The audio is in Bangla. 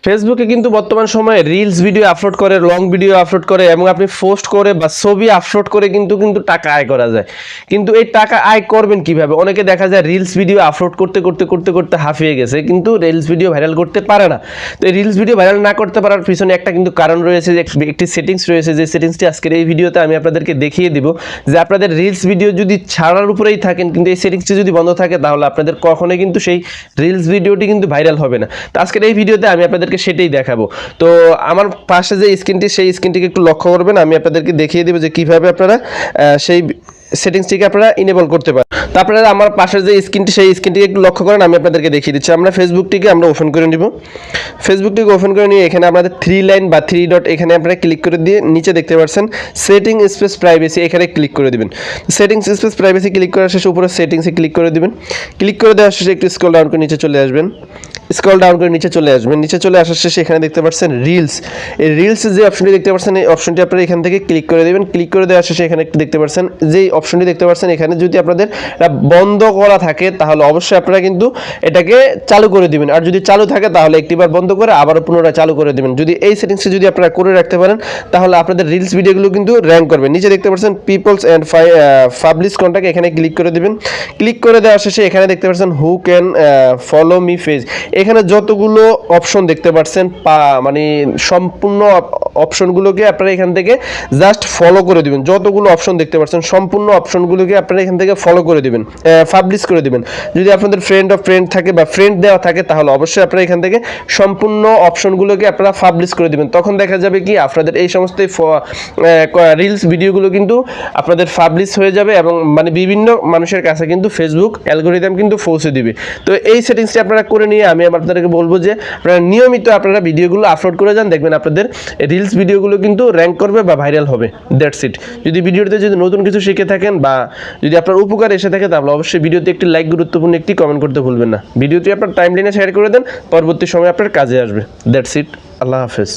ফেসবুকে কিন্তু বর্তমান সময়ে রিলস ভিডিও আপলোড করে, লং ভিডিও আপলোড করে এবং আপনি পোস্ট করে বা ছবি আপলোড করে কিন্তু টাকা আয় করা যায়। কিন্তু এই টাকা আয় করবেন কিভাবে? অনেকে দেখা যায় রিলস ভিডিও আপলোড করতে করতে করতে করতে হাঁপিয়ে গেছে, কিন্তু রিলস ভিডিও ভাইরাল করতে পারে না। তো এই রিলস ভিডিও ভাইরাল না করতে পারার পিছনে একটা কিন্তু কারণ রয়েছে, যে একটি সেটিংস রয়েছে, যে সেটিংসটি আজকের এই ভিডিওতে আমি আপনাদেরকে দেখিয়ে দিব। যে আপনাদের রিলস ভিডিও যদি ছাড়ার উপরেই থাকেন, কিন্তু এই সেটিংসটি যদি বন্ধ থাকে, তাহলে আপনাদের কখনোই কিন্তু সেই রিলস ভিডিওটি কিন্তু ভাইরাল হবে না। তো আজকের এই ভিডিওতে আমি আপনাদেরকে সেটাই দেখাবো। তো আমার পাশে যে স্ক্রিনটি, সেই স্ক্রিনটিকে একটু লক্ষ্য করবেন। আমি আপনাদেরকে দেখিয়ে দেবো যে কিভাবে আপনারা সেই সেটিংসটিকে আপনারা ইনেবল করতে পারেন। তো আপনারা আমার পাশের যে স্ক্রিনটি, সেই স্ক্রিনটিকে একটু লক্ষ্য করেন, আমি আপনাদেরকে দেখিয়ে দিচ্ছি। আমরা ফেসবুকটিকে আমরা ওপেন করে নিব। ফেসবুকটিকে ওপেন করে নিয়ে এখানে আপনাদের 3 লাইন বা 3 ডট এখানে আপনারা ক্লিক করে দিয়ে নিচে দেখতে পাচ্ছেন সেটিং স্পেস প্রাইভেসি, এখানে ক্লিক করে দিবেন। সেটিংস স্পেস প্রাইভেসি ক্লিক করার শেষে উপরে সেটিংসে ক্লিক করে দিবেন। ক্লিক করে দেওয়ার শেষে একটু স্ক্রল ডাউন করে নিচে চলে আসবেন। স্ক্রল ডাউন করে নিচে চলে আসবেন। নিচে চলে আসার শেষে এখানে দেখতে পাচ্ছেন রিলস। এই রিলস যে অপশনটি দেখতে পাচ্ছেন, এই অপশনটি আপনারা এখান থেকে ক্লিক করে দেবেন। ক্লিক করে দেওয়ার শেষে এখানে একটু দেখতে পাচ্ছেন, যেই অপশনটি দেখতে পাচ্ছেন, এখানে যদি আপনাদের বন্ধ করা থাকে তাহলে অবশ্যই আপনারা কিন্তু এটাকে চালু করে দিবেন। আর যদি চালু থাকে তাহলে একটিবার বন্ধ করে আবারও পুনরায় চালু করে দিবেন। যদি এই সেটিংসটি যদি আপনারা করে রাখতে পারেন, তাহলে আপনাদের রিলস ভিডিওগুলো কিন্তু র্যাঙ্ক করবে। নিচে দেখতে পাচ্ছেন পিপলস অ্যান্ড পাবলিশ কন্টাক্ট, এখানে ক্লিক করে দিবেন। ক্লিক করে দেওয়ার শেষে এখানে দেখতে পাচ্ছেন who can follow me page, এখানে যতগুলো অপশন দেখতে পাচ্ছেন মানে সম্পূর্ণ অপশনগুলোকে আপনারা এখান থেকে জাস্ট ফলো করে দিবেন। যতগুলো অপশন দেখতে পাচ্ছেন সম্পূর্ণ অপশনগুলোকে আপনারা এখান থেকে ফলো করে দিবেন, পাবলিশ করে দিবেন। যদি আপনাদের ফ্রেন্ড অফ ফ্রেন্ড থাকে বা ফ্রেন্ড দেওয়া থাকে, তাহলে অবশ্যই আপনারা এখান থেকে সম্পূর্ণ অপশনগুলোকে আপনারা পাবলিশ করে দিবেন। তখন দেখা যাবে কি আপনাদের এই সমস্ত রিলস ভিডিওগুলো কিন্তু আপনাদের পাবলিশ হয়ে যাবে এবং মানে বিভিন্ন মানুষের কাছে কিন্তু ফেসবুক অ্যালগরিদম কিন্তু পৌঁছে দিবে। তো এই সেটিংসটি আপনারা করে নিয়ে আমি আপনাদেরকে বলবো যে আপনারা নিয়মিত আপনারা ভিডিওগুলো আপলোড করে যান, দেখবেন আপনাদের রিলস ভিডিওগুলো কিন্তু র্যাঙ্ক করবে বা ভাইরাল হবে। That's it. যদি ভিডিওতে যদি নতুন কিছু শিখে থাকেন বা যদি আপনার উপকার এসে থাকে, তাহলে অবশ্যই ভিডিওতে একটি লাইক, গুরুত্বপূর্ণ একটি কমেন্ট করতে ভুলবেন না। ভিডিওটি আপনার টাইমলাইনে শেয়ার করে দেন, পরবর্তী সময় আপনার কাজে আসবে। That's it. আল্লাহ হাফেজ।